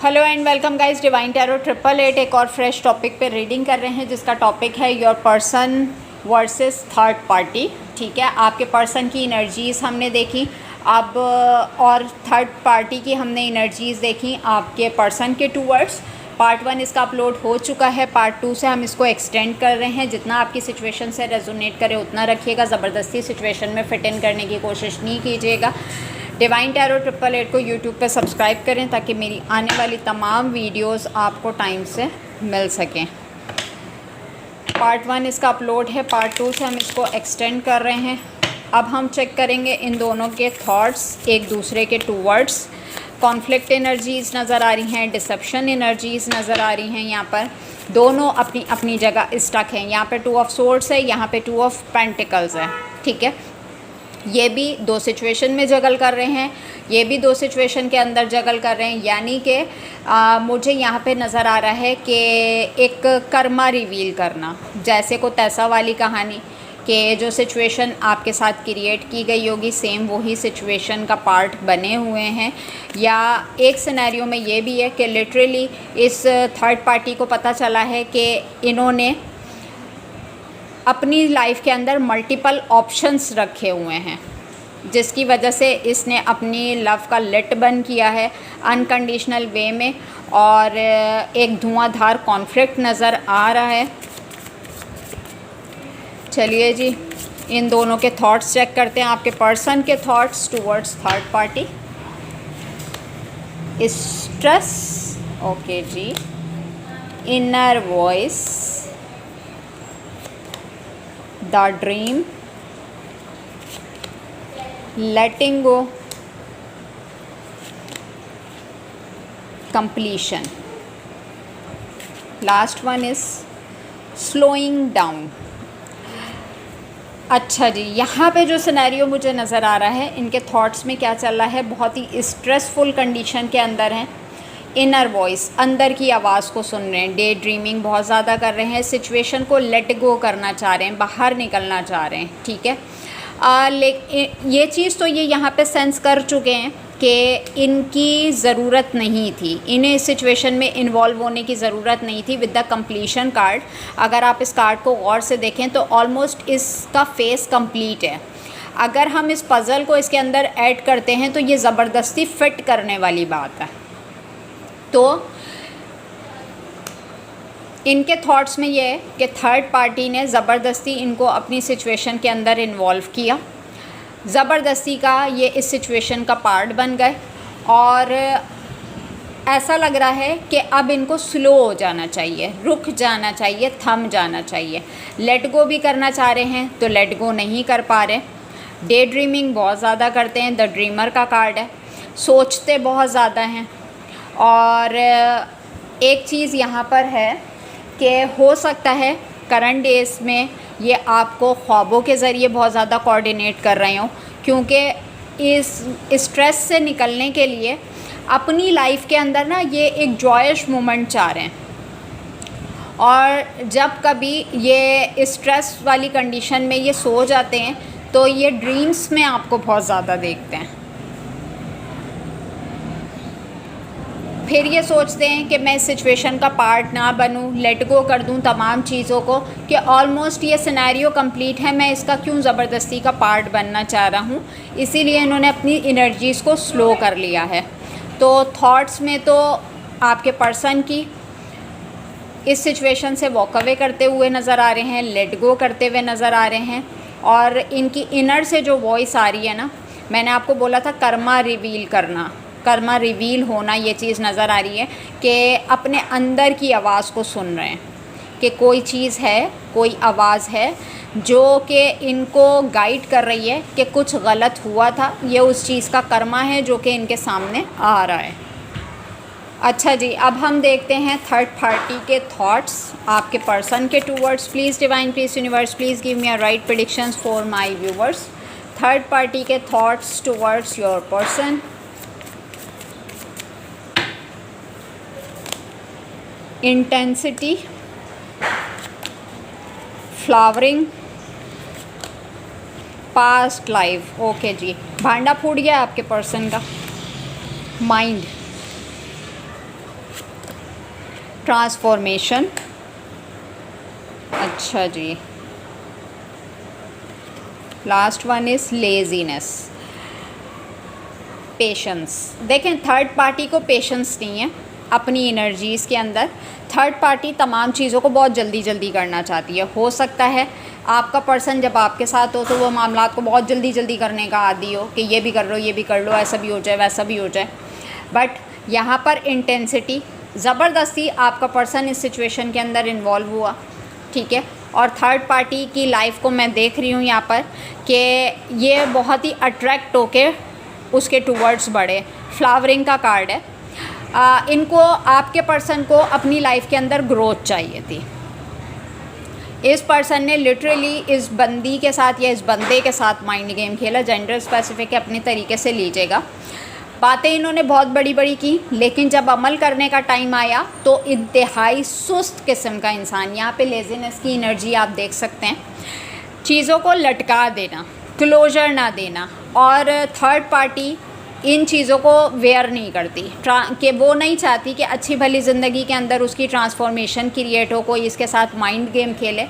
Hello and welcome guys, divine tarot 888 एक और fresh topic पे रीडिंग कर रहे हैं जिसका टॉपिक है your person versus third party. ठीक है, आपके पर्सन की एनर्जीज़ हमने देखी अब और थर्ड पार्टी की हमने एनर्जीज़ देखी आपके पर्सन के टूवर्ड्स। पार्ट 1 इसका अपलोड हो चुका है, पार्ट 2 से हम इसको एक्सटेंड कर रहे हैं। जितना आपकी सिचुएशन से रेजोनेट करे उतना रखिएगा, ज़बरदस्ती सिचुएशन में फिट इन करने की कोशिश नहीं कीजिएगा। डिवाइन टैरो 888 को यूट्यूब पे सब्सक्राइब करें ताकि मेरी आने वाली तमाम वीडियोस आपको टाइम से मिल सकें। पार्ट 1 इसका अपलोड है, पार्ट 2 से हम इसको एक्सटेंड कर रहे हैं। अब हम चेक करेंगे इन दोनों के थॉट्स एक दूसरे के टूवर्ड्स। कॉन्फ्लिक्ट एनर्जीज़ नज़र आ रही हैं, डिसेप्शन एनर्जीज़ नज़र आ रही हैं। यहाँ पर दोनों अपनी अपनी जगह स्टक हैं। यहाँ पे 2 ऑफ सोर्ड्स है, यहाँ पे 2 ऑफ पेंटिकल्स है। ठीक है, ये भी 2 सिचुएशन में जगल कर रहे हैं, ये भी 2 सिचुएशन के अंदर जगल कर रहे हैं। यानी कि मुझे यहाँ पे नज़र आ रहा है कि एक कर्मा रिवील करना, जैसे को तैसा वाली कहानी कि जो सिचुएशन आपके साथ क्रिएट की गई होगी सेम वही सिचुएशन का पार्ट बने हुए हैं। या एक सिनेरियो में ये भी है कि लिटरली इस थर्ड पार्टी को पता चला है कि इन्होंने अपनी लाइफ के अंदर मल्टीपल ऑप्शंस रखे हुए हैं, जिसकी वजह से इसने अपनी लव का लिट बंद किया है अनकंडीशनल वे में। और एक धुआंधार कॉन्फ्लिक्ट नज़र आ रहा है। चलिए जी, इन दोनों के थॉट्स चेक करते हैं, आपके पर्सन के thoughts towards third party. Stress, okay जी। Inner voice, the dream, letting go, completion, last one is slowing down. अच्छा जी, यहाँ पे जो सिनेरियो मुझे नज़र आ रहा है, इनके थॉट्स में क्या चल रहा है, बहुत ही स्ट्रेसफुल कंडीशन के अंदर हैं। इनर वॉइस, अंदर की आवाज़ को सुन रहे हैं, डे ड्रीमिंग बहुत ज़्यादा कर रहे हैं, सिचुएशन को लेट गो करना चाह रहे हैं, बाहर निकलना चाह रहे हैं। ठीक है, लेकिन ये चीज़ तो ये यहाँ पे सेंस कर चुके हैं कि इनकी ज़रूरत नहीं थी, इन्हें इस सिचुएशन में इन्वॉल्व होने की ज़रूरत नहीं थी। विद द कंप्लीशन कार्ड, अगर आप इस कार्ड को गौर से देखें तो ऑलमोस्ट इसका फेस कंप्लीट है। अगर हम इस पज़ल को इसके अंदर ऐड करते हैं तो ये ज़बरदस्ती फिट करने वाली बात है। तो इनके थॉट्स में ये है कि थर्ड पार्टी ने ज़बरदस्ती इनको अपनी सिचुएशन के अंदर इन्वॉल्व किया, ज़बरदस्ती का ये इस सिचुएशन का पार्ट बन गए। और ऐसा लग रहा है कि अब इनको स्लो हो जाना चाहिए, रुक जाना चाहिए, थम जाना चाहिए। लेट गो भी करना चाह रहे हैं तो लेट गो नहीं कर पा रहे। डे ड्रीमिंग बहुत ज़्यादा करते हैं, द ड्रीमर का कार्ड है, सोचते बहुत ज़्यादा हैं। और एक चीज़ यहाँ पर है कि हो सकता है करंट डेज में ये आपको ख्वाबों के ज़रिए बहुत ज़्यादा कोऑर्डिनेट कर रहे हों, क्योंकि इस स्ट्रेस से निकलने के लिए अपनी लाइफ के अंदर ना ये एक जॉयश मोमेंट चाह रहे हैं। और जब कभी ये स्ट्रेस वाली कंडीशन में ये सो जाते हैं तो ये ड्रीम्स में आपको बहुत ज़्यादा देखते हैं। फिर ये सोचते हैं कि मैं इस सिचुएशन का पार्ट ना बनूं, लेट गो कर दूं तमाम चीज़ों को, कि ऑलमोस्ट ये सिनेरियो कंप्लीट है, मैं इसका क्यों ज़बरदस्ती का पार्ट बनना चाह रहा हूं। इसीलिए इन्होंने अपनी एनर्जीज़ को स्लो कर लिया है। तो थॉट्स में तो आपके पर्सन की इस सिचुएशन से वॉक अवे करते हुए नज़र आ रहे हैं, लेट गो करते हुए नज़र आ रहे हैं। और इनकी इनर से जो वॉइस आ रही है ना, मैंने आपको बोला था कर्मा रिवील करना, कर्मा रिवील होना, ये चीज़ नज़र आ रही है कि अपने अंदर की आवाज़ को सुन रहे हैं कि कोई चीज़ है, कोई आवाज़ है जो कि इनको गाइड कर रही है कि कुछ गलत हुआ था। ये उस चीज़ का कर्मा है जो कि इनके सामने आ रहा है। अच्छा जी, अब हम देखते हैं थर्ड पार्टी के थॉट्स आपके पर्सन के towards. Please divine, please universe, please give me a right predictions for my viewers. Third party के thoughts towards your person. Intensity, flowering, past life. Okay जी, भांडा फूट गया आपके पर्सन का। माइंड, ट्रांसफॉर्मेशन, अच्छा जी, last one is laziness, patience. देखें, थर्ड पार्टी को पेशेंस नहीं है अपनी एनर्जीज़ के अंदर। थर्ड पार्टी तमाम चीज़ों को बहुत जल्दी जल्दी करना चाहती है। हो सकता है आपका पर्सन जब आपके साथ हो तो वो मामला को बहुत जल्दी जल्दी करने का आदी हो कि ये भी कर लो, ये भी कर लो, ऐसा भी हो जाए, वैसा भी हो जाए। बट यहाँ पर इंटेंसिटी, ज़बरदस्ती आपका पर्सन इस सिचुएशन के अंदर इन्वॉल्व हुआ, ठीक है। और थर्ड पार्टी की लाइफ को मैं देख रही हूँ यहाँ पर कि ये बहुत ही अट्रैक्ट होके उसके टूवर्ड्स बढ़े। फ्लावरिंग का कार्ड है। इनको, आपके पर्सन को अपनी लाइफ के अंदर ग्रोथ चाहिए थी। इस पर्सन ने लिटरली इस बंदी के साथ या इस बंदे के साथ माइंड गेम खेला। जेंडर स्पेसिफिक अपने तरीके से लीजिएगा। बातें इन्होंने बहुत बड़ी बड़ी की, लेकिन जब अमल करने का टाइम आया तो इंतहाई सुस्त किस्म का इंसान। यहाँ पे लेज़ीनेस की एनर्जी आप देख सकते हैं। चीज़ों को लटका देना, क्लोजर ना देना। और थर्ड पार्टी इन चीज़ों को वेयर नहीं करती कि वो नहीं चाहती कि अच्छी भली ज़िंदगी के अंदर उसकी ट्रांसफॉर्मेशन क्रिएट हो, कोई इसके साथ माइंड गेम खेले।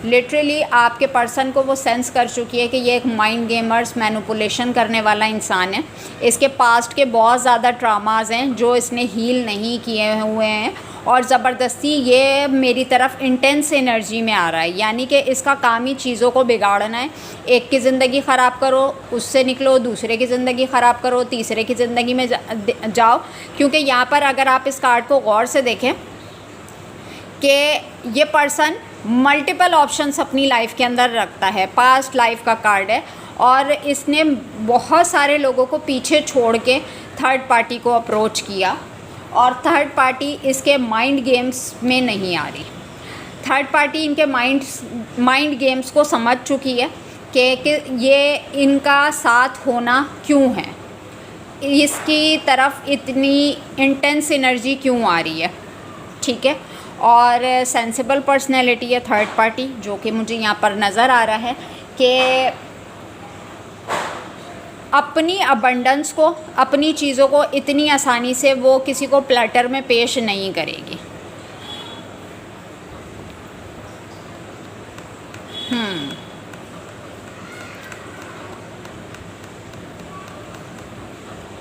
लिटरली आपके पर्सन को वो सेंस कर चुकी है कि ये एक माइंड गेमर्स, मैनिपुलेशन करने वाला इंसान है। इसके पास्ट के बहुत ज़्यादा ट्रामाज हैं जो इसने हील नहीं किए हुए हैं और ज़बरदस्ती ये मेरी तरफ इंटेंस एनर्जी में आ रहा है। यानी कि इसका काम ही चीज़ों को बिगाड़ना है। एक की ज़िंदगी ख़राब करो, उससे निकलो, दूसरे की ज़िंदगी ख़राब करो, तीसरे की ज़िंदगी में जाओ। क्योंकि यहाँ पर अगर आप इस कार्ड को गौर से देखें कि ये पर्सन मल्टीपल ऑप्शंस अपनी लाइफ के अंदर रखता है। पास्ट लाइफ का कार्ड है और इसने बहुत सारे लोगों को पीछे छोड़ के थर्ड पार्टी को अप्रोच किया और थर्ड पार्टी इसके माइंड गेम्स में नहीं आ रही। थर्ड पार्टी इनके माइंड गेम्स को समझ चुकी है कि ये इनका साथ होना क्यों है, इसकी तरफ इतनी इंटेंस एनर्जी क्यों आ रही है, ठीक है। और सेंसिबल पर्सनैलिटी है थर्ड पार्टी, जो कि मुझे यहाँ पर नज़र आ रहा है कि अपनी अबंडेंस को, अपनी चीज़ों को इतनी आसानी से वो किसी को प्लेटर में पेश नहीं करेगी।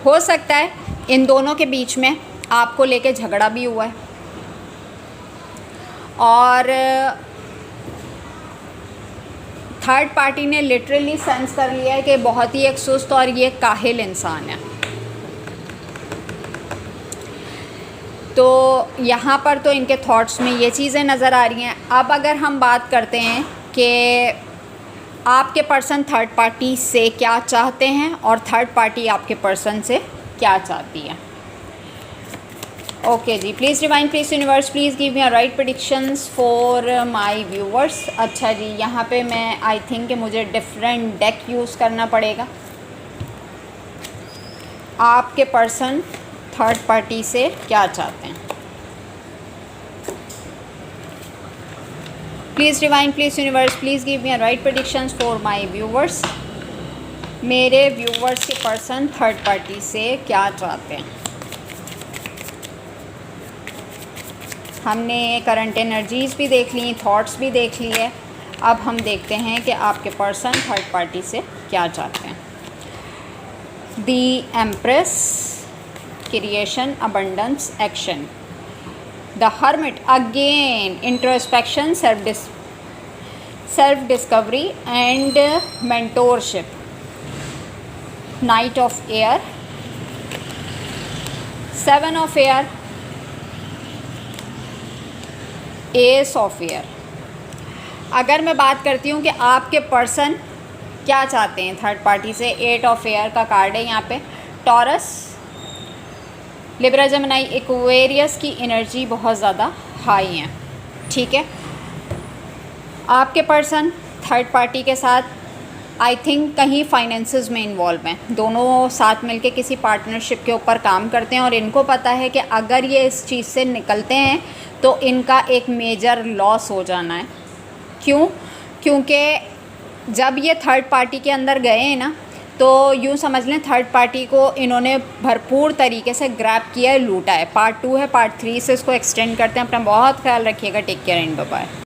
हो सकता है इन दोनों के बीच में आपको लेके झगड़ा भी हुआ है और थर्ड पार्टी ने लिटरली सेंस कर लिया है कि बहुत ही एक सुस्त और ये काहिल इंसान है। तो यहाँ पर तो इनके थॉट्स में ये चीज़ें नज़र आ रही हैं। अब अगर हम बात करते हैं कि आपके पर्सन थर्ड पार्टी से क्या चाहते हैं और थर्ड पार्टी आपके पर्सन से क्या चाहती है। ओके जी, please divine, please universe, please give me a right predictions for my viewers. अच्छा जी, यहाँ पे मैं आई थिंक कि मुझे डिफरेंट डेक यूज़ करना पड़ेगा। आपके पर्सन थर्ड पार्टी से क्या चाहते हैं। Please divine, please universe, please give me a right predictions for my viewers. मेरे व्यूवर्स के पर्सन थर्ड पार्टी से क्या चाहते हैं। हमने करंट एनर्जीज़ भी देख ली, थॉट्स भी देख लिए। अब हम देखते हैं कि आपके पर्सन थर्ड पार्टी से क्या चाहते हैं। The empress, creation, abundance, action. The hermit, again introspection, self discovery and mentorship. Night of air, seven of air, S of air. अगर मैं बात करती हूँ कि आपके पर्सन क्या चाहते हैं थर्ड पार्टी से, एट ऑफ एयर का कार्ड है यहाँ पे। टॉरस, लिब्रा, जेमिनी, एक्वेरियस की एनर्जी बहुत ज़्यादा हाई है, ठीक है। आपके पर्सन थर्ड पार्टी के साथ आई थिंक कहीं फाइनेंसेस में इन्वॉल्व हैं। दोनों साथ मिलके किसी पार्टनरशिप के ऊपर काम करते हैं और इनको पता है कि अगर ये इस चीज़ से निकलते हैं तो इनका एक मेजर लॉस हो जाना है। क्यों? क्योंकि जब ये थर्ड पार्टी के अंदर गए हैं ना, तो यूँ समझ लें थर्ड पार्टी को इन्होंने भरपूर तरीके से ग्रैब किया है, लूटा है। पार्ट 2 है, पार्ट 3 से इसको एक्सटेंड करते हैं। अपना बहुत ख्याल रखिएगा। Take care and bye bye.